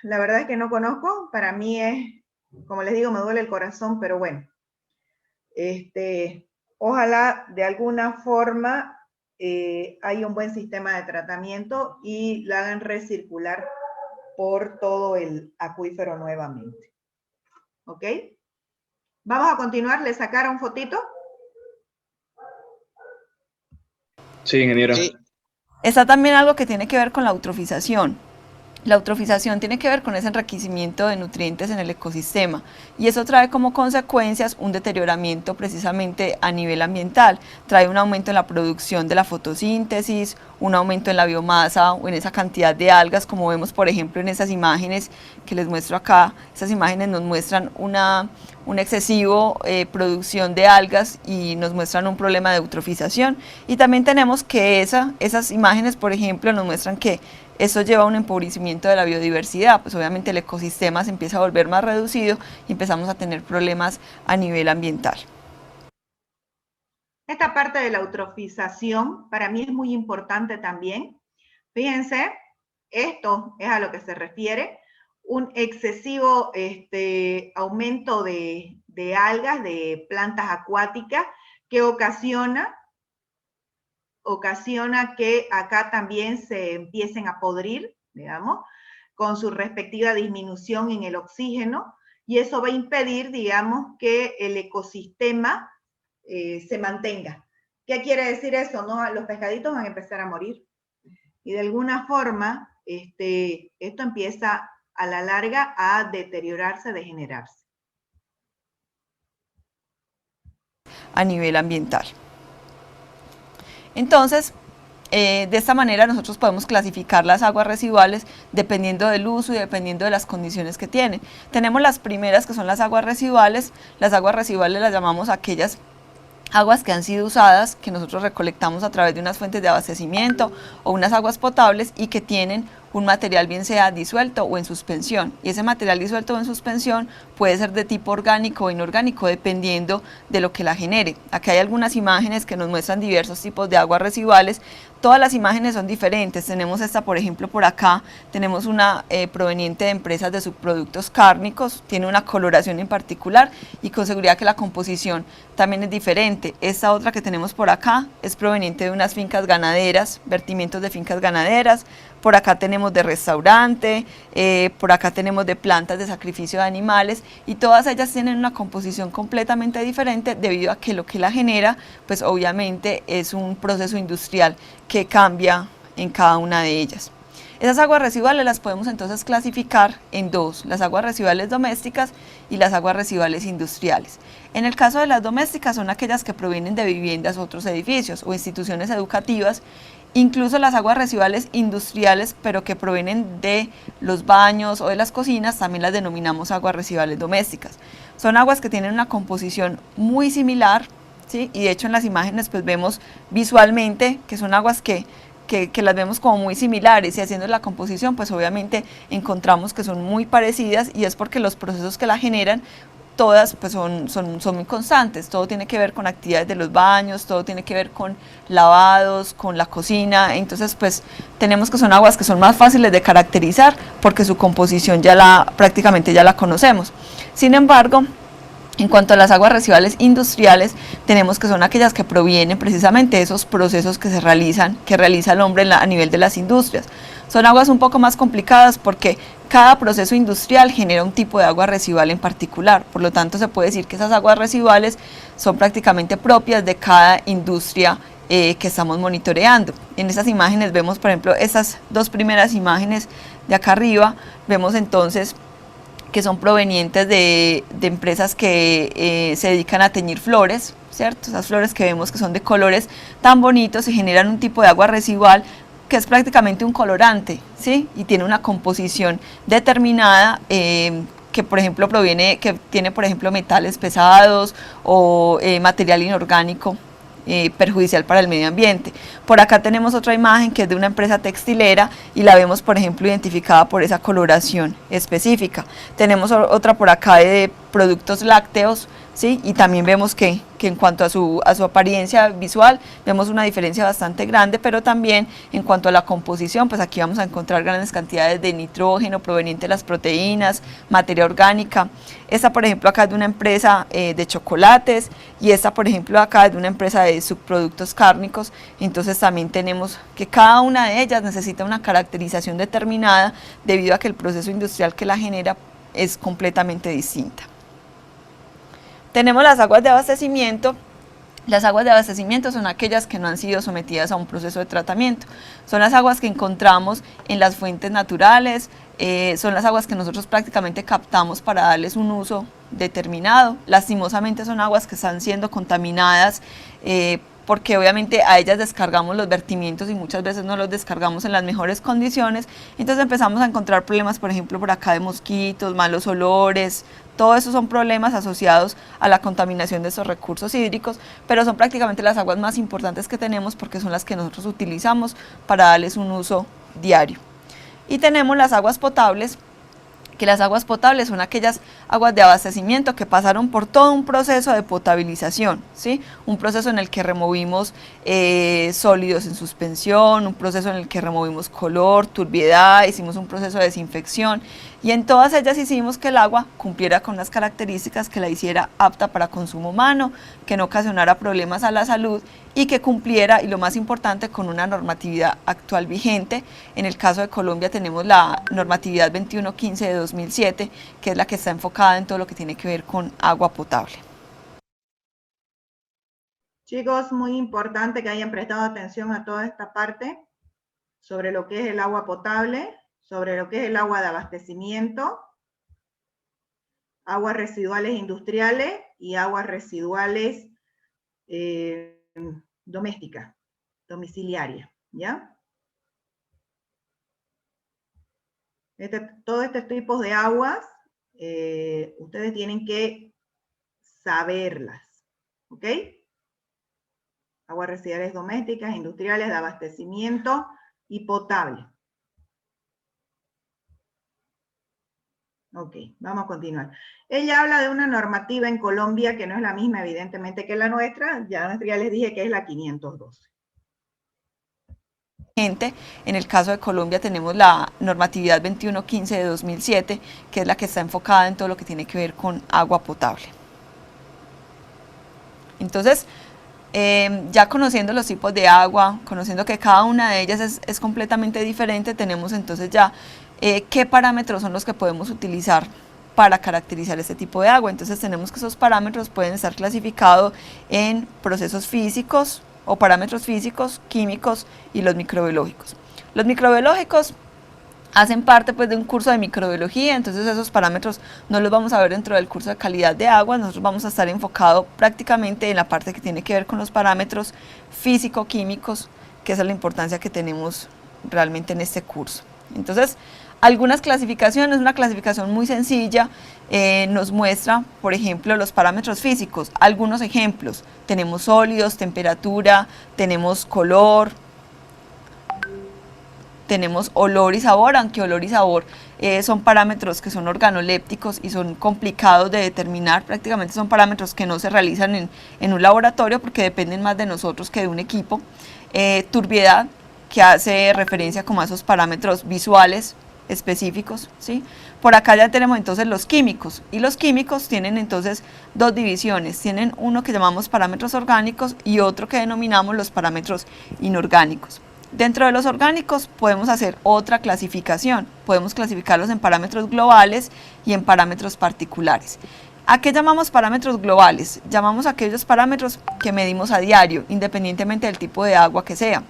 la verdad es que no conozco. Para mí es, como les digo, me duele el corazón, pero bueno. Ojalá de alguna forma haya un buen sistema de tratamiento y la hagan recircular por todo el acuífero nuevamente. ¿Ok? Vamos a continuar. ¿Le sacaron fotito? Sí, ingeniero. Sí. Está también algo que tiene que ver con la eutrofización. La eutrofización tiene que ver con ese enriquecimiento de nutrientes en el ecosistema y eso trae como consecuencias un deterioramiento precisamente a nivel ambiental. Trae un aumento en la producción de la fotosíntesis, un aumento en la biomasa o en esa cantidad de algas, como vemos por ejemplo en esas imágenes que les muestro acá. Esas imágenes nos muestran una excesivo producción de algas y nos muestran un problema de eutrofización. Y también tenemos que esas imágenes, por ejemplo, nos muestran que eso lleva a un empobrecimiento de la biodiversidad, pues obviamente el ecosistema se empieza a volver más reducido y empezamos a tener problemas a nivel ambiental. Esta parte de la eutrofización para mí es muy importante también. Fíjense, esto es a lo que se refiere, un excesivo aumento de algas, de plantas acuáticas, que ocasiona que acá también se empiecen a podrir, digamos, con su respectiva disminución en el oxígeno, y eso va a impedir, digamos, que el ecosistema se mantenga. ¿Qué quiere decir eso? ¿No? Los pescaditos van a empezar a morir. Y de alguna forma, esto empieza a la larga a deteriorarse, degenerarse. A nivel ambiental. Entonces, de esta manera nosotros podemos clasificar las aguas residuales dependiendo del uso y dependiendo de las condiciones que tienen. Tenemos las primeras, que son las aguas residuales. Las aguas residuales las llamamos aquellas aguas que han sido usadas, que nosotros recolectamos a través de unas fuentes de abastecimiento o unas aguas potables y que tienen un material bien sea disuelto o en suspensión, y ese material disuelto o en suspensión puede ser de tipo orgánico o inorgánico dependiendo de lo que la genere. Aquí hay algunas imágenes que nos muestran diversos tipos de aguas residuales. Todas las imágenes son diferentes. Tenemos esta, por ejemplo, por acá, tenemos una proveniente de empresas de subproductos cárnicos, tiene una coloración en particular y con seguridad que la composición también es diferente. Esta otra que tenemos por acá es proveniente de unas fincas ganaderas, vertimientos de fincas ganaderas. Por acá tenemos de restaurante, por acá tenemos de plantas de sacrificio de animales, y todas ellas tienen una composición completamente diferente debido a que lo que la genera, pues obviamente es un proceso industrial que cambia en cada una de ellas. Esas aguas residuales las podemos entonces clasificar en dos: las aguas residuales domésticas y las aguas residuales industriales. En el caso de las domésticas son aquellas que provienen de viviendas, otros edificios o instituciones educativas. Incluso las aguas residuales industriales, pero que provienen de los baños o de las cocinas, también las denominamos aguas residuales domésticas. Son aguas que tienen una composición muy similar, ¿sí? Y de hecho en las imágenes pues vemos visualmente que son aguas que las vemos como muy similares, y haciendo la composición pues obviamente encontramos que son muy parecidas, y es porque los procesos que la generan todas pues son muy constantes. Todo tiene que ver con actividades de los baños, todo tiene que ver con lavados, con la cocina. Entonces pues tenemos que son aguas que son más fáciles de caracterizar porque su composición prácticamente ya la conocemos. Sin embargo, en cuanto a las aguas residuales industriales, tenemos que son aquellas que provienen precisamente de esos procesos que realiza el hombre a nivel de las industrias. Son aguas un poco más complicadas porque cada proceso industrial genera un tipo de agua residual en particular, por lo tanto se puede decir que esas aguas residuales son prácticamente propias de cada industria que estamos monitoreando. En estas imágenes vemos, por ejemplo, estas dos primeras imágenes de acá arriba, vemos entonces que son provenientes de empresas que se dedican a teñir flores, ¿cierto? Esas flores que vemos que son de colores tan bonitos y generan un tipo de agua residual que es prácticamente un colorante, ¿sí? Y tiene una composición determinada que por ejemplo que tiene por ejemplo metales pesados o material inorgánico perjudicial para el medio ambiente. Por acá tenemos otra imagen que es de una empresa textilera y la vemos por ejemplo identificada por esa coloración específica. Tenemos otra por acá de productos lácteos, ¿sí? Y también vemos que en cuanto a su apariencia visual vemos una diferencia bastante grande, pero también en cuanto a la composición, pues aquí vamos a encontrar grandes cantidades de nitrógeno proveniente de las proteínas, materia orgánica. Esta por ejemplo acá es de una empresa de chocolates y esta por ejemplo acá es de una empresa de subproductos cárnicos. Entonces también tenemos que cada una de ellas necesita una caracterización determinada debido a que el proceso industrial que la genera es completamente distinta. Tenemos las aguas de abastecimiento. Las aguas de abastecimiento son aquellas que no han sido sometidas a un proceso de tratamiento. Son las aguas que encontramos en las fuentes naturales, son las aguas que nosotros prácticamente captamos para darles un uso determinado. Lastimosamente son aguas que están siendo contaminadas porque obviamente a ellas descargamos los vertimientos y muchas veces no los descargamos en las mejores condiciones, entonces empezamos a encontrar problemas, por ejemplo, por acá de mosquitos, malos olores. Todo eso son problemas asociados a la contaminación de estos recursos hídricos, pero son prácticamente las aguas más importantes que tenemos porque son las que nosotros utilizamos para darles un uso diario. Y tenemos las aguas potables, que las aguas potables son aquellas aguas de abastecimiento que pasaron por todo un proceso de potabilización, ¿sí? Un proceso en el que removimos sólidos en suspensión, un proceso en el que removimos color, turbiedad, hicimos un proceso de desinfección y en todas ellas hicimos que el agua cumpliera con las características que la hiciera apta para consumo humano, que no ocasionara problemas a la salud y que cumpliera, y lo más importante, con una normatividad actual vigente. En el caso de Colombia tenemos la normatividad 2115 de 2007, que es la que está enfocada en todo lo que tiene que ver con agua potable. Chicos, muy importante que hayan prestado atención a toda esta parte sobre lo que es el agua potable, sobre lo que es el agua de abastecimiento, aguas residuales industriales y aguas residuales domésticas, domiciliarias, ¿ya? Todos estos tipos de aguas, ustedes tienen que saberlas, ¿ok? Aguas residuales domésticas, industriales, de abastecimiento y potable. Ok, vamos a continuar. Ella habla de una normativa en Colombia que no es la misma, evidentemente, que la nuestra. Ya les dije que es la 512. En el caso de Colombia tenemos la normatividad 2115 de 2007, que es la que está enfocada en todo lo que tiene que ver con agua potable. Entonces, ya conociendo los tipos de agua, conociendo que cada una de ellas es completamente diferente, tenemos entonces ya qué parámetros son los que podemos utilizar para caracterizar este tipo de agua. Entonces tenemos que esos parámetros pueden estar clasificados en procesos físicos o parámetros físicos, químicos y los microbiológicos. Los microbiológicos hacen parte pues de un curso de microbiología, entonces esos parámetros no los vamos a ver dentro del curso de calidad de agua. Nosotros vamos a estar enfocados prácticamente en la parte que tiene que ver con los parámetros físico-químicos, que esa es la importancia que tenemos realmente en este curso. Entonces, algunas clasificaciones, una clasificación muy sencilla nos muestra, por ejemplo, los parámetros físicos. Algunos ejemplos, tenemos sólidos, temperatura, tenemos color, tenemos olor y sabor, aunque olor y sabor son parámetros que son organolépticos y son complicados de determinar, prácticamente son parámetros que no se realizan en un laboratorio porque dependen más de nosotros que de un equipo. Turbiedad, que hace referencia como a esos parámetros visuales específicos, ¿sí? Por acá ya tenemos entonces los químicos, y los químicos tienen entonces dos divisiones, tienen uno que llamamos parámetros orgánicos y otro que denominamos los parámetros inorgánicos. Dentro de los orgánicos podemos hacer otra clasificación. Podemos clasificarlos en parámetros globales y en parámetros particulares. ¿A qué llamamos parámetros globales? Llamamos a aquellos parámetros que medimos a diario, independientemente del tipo de agua que sea,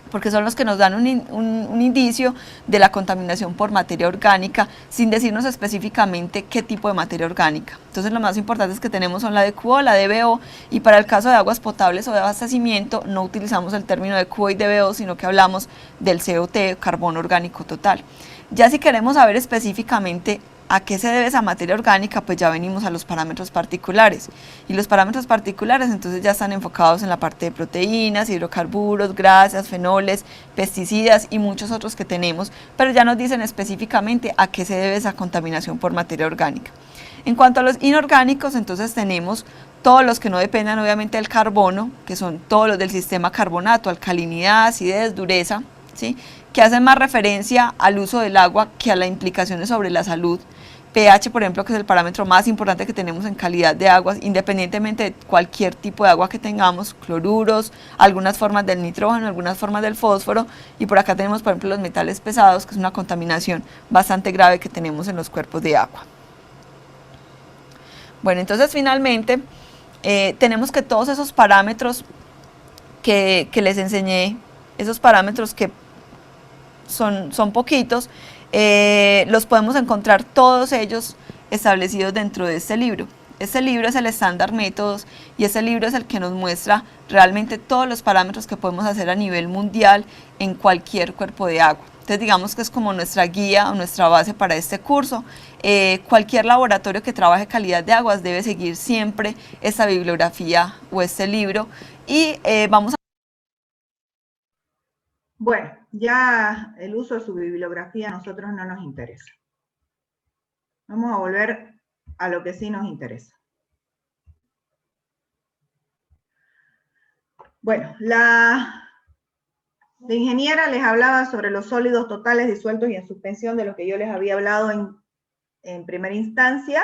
porque son los que nos dan un indicio de la contaminación por materia orgánica, sin decirnos específicamente qué tipo de materia orgánica. Entonces, lo más importante que tenemos son la de QO, la de DBO, y para el caso de aguas potables o de abastecimiento no utilizamos el término de QO y DBO, sino que hablamos del COT, carbono orgánico total. Ya si queremos saber específicamente ¿a qué se debe esa materia orgánica? Pues ya venimos a los parámetros particulares. Y los parámetros particulares entonces ya están enfocados en la parte de proteínas, hidrocarburos, grasas, fenoles, pesticidas y muchos otros que tenemos, pero ya nos dicen específicamente a qué se debe esa contaminación por materia orgánica. En cuanto a los inorgánicos, entonces tenemos todos los que no dependan obviamente del carbono, que son todos los del sistema carbonato, alcalinidad, acidez, dureza, ¿sí?, que hacen más referencia al uso del agua que a las implicaciones sobre la salud. pH, por ejemplo, que es el parámetro más importante que tenemos en calidad de aguas, independientemente de cualquier tipo de agua que tengamos, cloruros, algunas formas del nitrógeno, algunas formas del fósforo, y por acá tenemos, por ejemplo, los metales pesados, que es una contaminación bastante grave que tenemos en los cuerpos de agua. Bueno, entonces finalmente tenemos que todos esos parámetros que les enseñé, esos parámetros que son poquitos, los podemos encontrar todos ellos establecidos dentro de este libro. Este libro es el estándar métodos y este libro es el que nos muestra realmente todos los parámetros que podemos hacer a nivel mundial en cualquier cuerpo de agua. Entonces digamos que es como nuestra guía o nuestra base para este curso. Cualquier laboratorio que trabaje calidad de aguas debe seguir siempre esta bibliografía o este libro y vamos a... Bueno, ya el uso de su bibliografía a nosotros no nos interesa. Vamos a volver a lo que sí nos interesa. Bueno, la ingeniera les hablaba sobre los sólidos totales disueltos y en suspensión, de lo que yo les había hablado en primera instancia.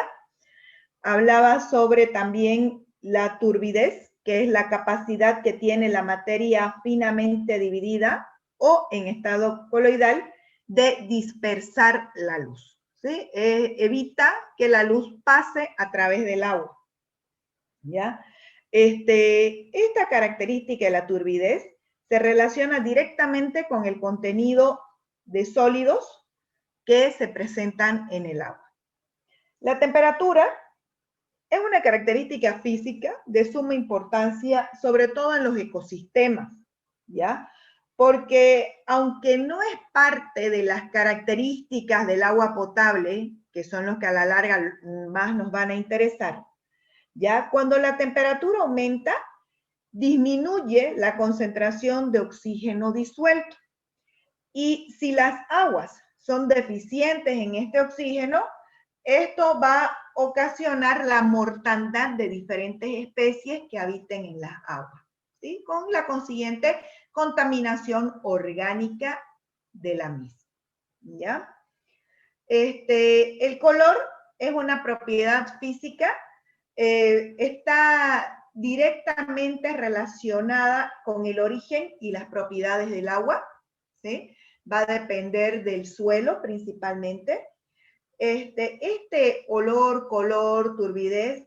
Hablaba sobre también la turbidez, que es la capacidad que tiene la materia finamente dividida o en estado coloidal de dispersar la luz, ¿sí? Evita que la luz pase a través del agua, ¿ya? Esta característica de la turbidez se relaciona directamente con el contenido de sólidos que se presentan en el agua. La temperatura es una característica física de suma importancia, sobre todo en los ecosistemas, ¿ya? Porque aunque no es parte de las características del agua potable, que son los que a la larga más nos van a interesar, ¿ya? Cuando la temperatura aumenta, disminuye la concentración de oxígeno disuelto. Y si las aguas son deficientes en este oxígeno, esto va a ocasionar la mortandad de diferentes especies que habiten en las aguas, ¿sí? Con la consiguiente contaminación orgánica de la misma, ¿ya? El color es una propiedad física, está directamente relacionada con el origen y las propiedades del agua, ¿sí? Va a depender del suelo principalmente. Olor, color, turbidez,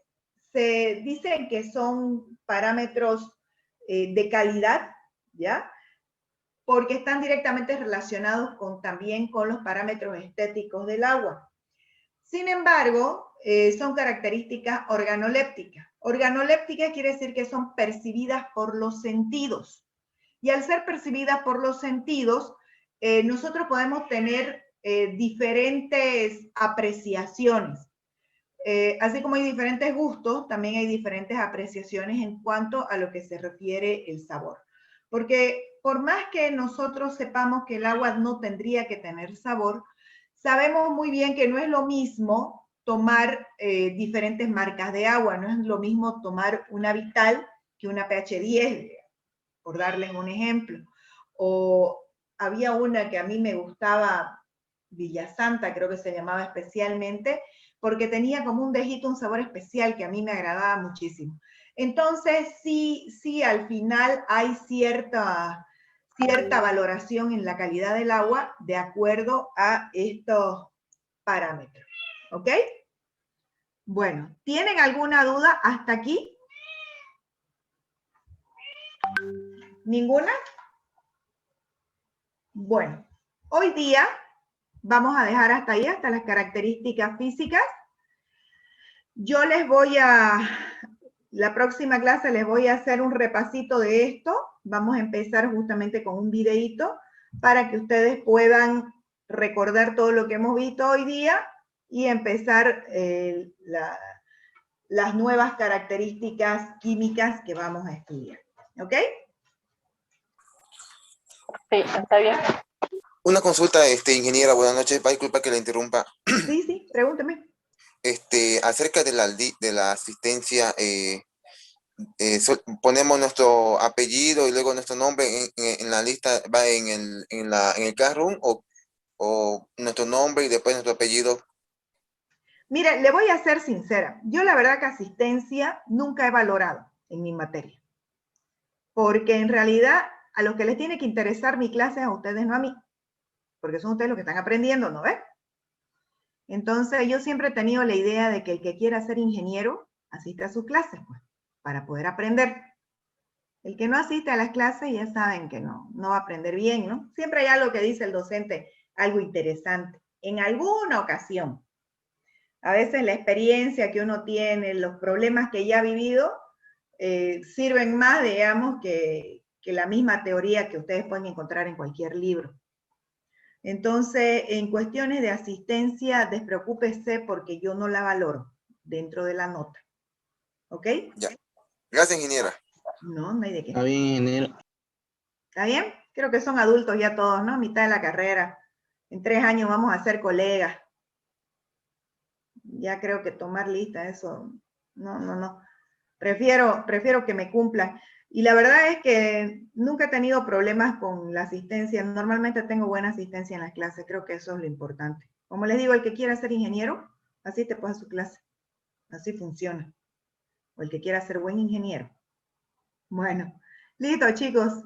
se dicen que son parámetros de calidad, ¿ya? Porque están directamente relacionados también con los parámetros estéticos del agua. Sin embargo, son características organolépticas. Organolépticas quiere decir que son percibidas por los sentidos. Y al ser percibidas por los sentidos, nosotros podemos tener diferentes apreciaciones. Así como hay diferentes gustos, también hay diferentes apreciaciones en cuanto a lo que se refiere el sabor. Porque por más que nosotros sepamos que el agua no tendría que tener sabor, sabemos muy bien que no es lo mismo tomar diferentes marcas de agua, no es lo mismo tomar una Vital que una pH 10, por darles un ejemplo. O había una que a mí me gustaba, Villasanta, creo que se llamaba especialmente, porque tenía como un dejito, un sabor especial que a mí me agradaba muchísimo. Entonces, sí, al final hay cierta valoración en la calidad del agua de acuerdo a estos parámetros. ¿Ok? Bueno, ¿tienen alguna duda hasta aquí? ¿Ninguna? Bueno, hoy día vamos a dejar hasta ahí, hasta las características físicas. Yo les voy la próxima clase les voy a hacer un repasito de esto. Vamos a empezar justamente con un videíto para que ustedes puedan recordar todo lo que hemos visto hoy día y empezar las nuevas características químicas que vamos a estudiar. ¿Ok? Sí, está bien. Una consulta, ingeniera, buenas noches, disculpa que la interrumpa. Sí, pregúnteme. Acerca de la asistencia, ponemos nuestro apellido y luego nuestro nombre en la lista, va en el classroom, o nuestro nombre y después nuestro apellido. Mire, le voy a ser sincera. Yo la verdad que asistencia nunca he valorado en mi materia. Porque en realidad a los que les tiene que interesar mi clase es a ustedes, no a mí. Porque son ustedes los que están aprendiendo, ¿no ves? Entonces yo siempre he tenido la idea de que el que quiera ser ingeniero asiste a sus clases, pues, para poder aprender. El que no asiste a las clases ya saben que no va a aprender bien, ¿no? Siempre hay algo que dice el docente, algo interesante, en alguna ocasión. A veces la experiencia que uno tiene, los problemas que ya ha vivido, sirven más, digamos, que la misma teoría que ustedes pueden encontrar en cualquier libro. Entonces, en cuestiones de asistencia, despreocúpese porque yo no la valoro dentro de la nota. ¿Ok? Ya. Gracias, ingeniera. No hay de qué. Está bien, ingeniero. ¿Está bien? Creo que son adultos ya todos, ¿no? Mitad de la carrera. En 3 años vamos a ser colegas. Ya creo que tomar lista, eso, no. Prefiero que me cumplan. Y la verdad es que nunca he tenido problemas con la asistencia. Normalmente tengo buena asistencia en las clases. Creo que eso es lo importante. Como les digo, el que quiera ser ingeniero, asiste pues a su clase. Así funciona. O el que quiera ser buen ingeniero. Bueno, listo, chicos.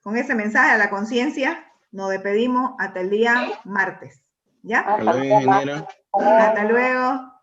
Con ese mensaje a la conciencia, nos despedimos hasta el día martes. ¿Ya? Hasta luego, ingeniero. Hasta luego.